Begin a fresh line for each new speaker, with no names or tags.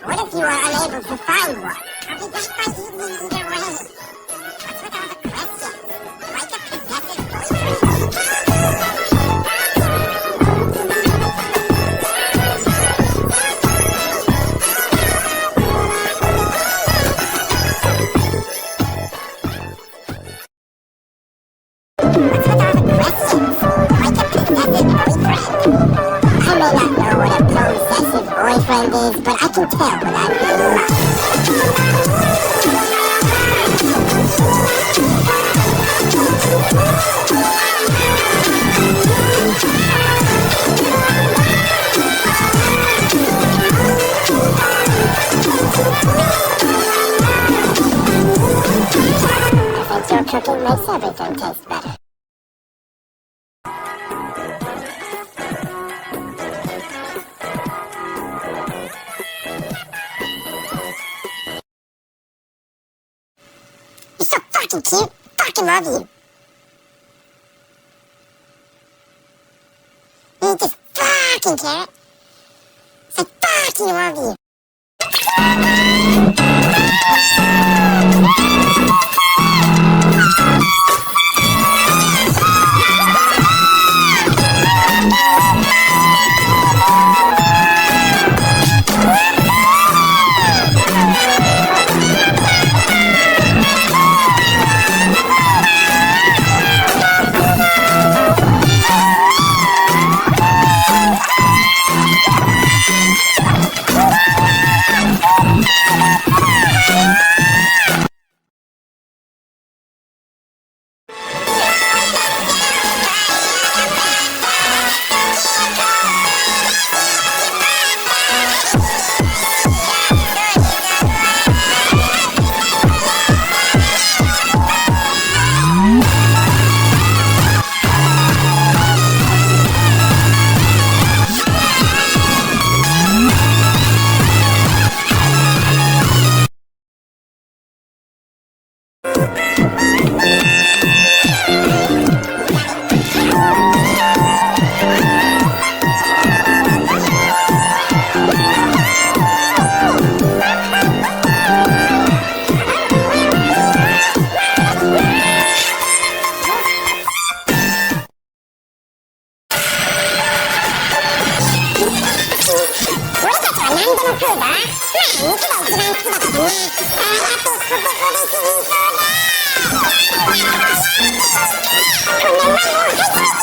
What if you are unable to find one? I'll be back by evening either way. What's with all the questions? Like a possessive boyfriend? What's with all the questions? Like a possessive boyfriend? I may not know what a possessive boyfriend is, but I can tell when I'm in love. Adventure cooking makes everything taste better. You're so fucking cute. Fucking love you. You just fucking carrot. I fucking love you. Mokuda.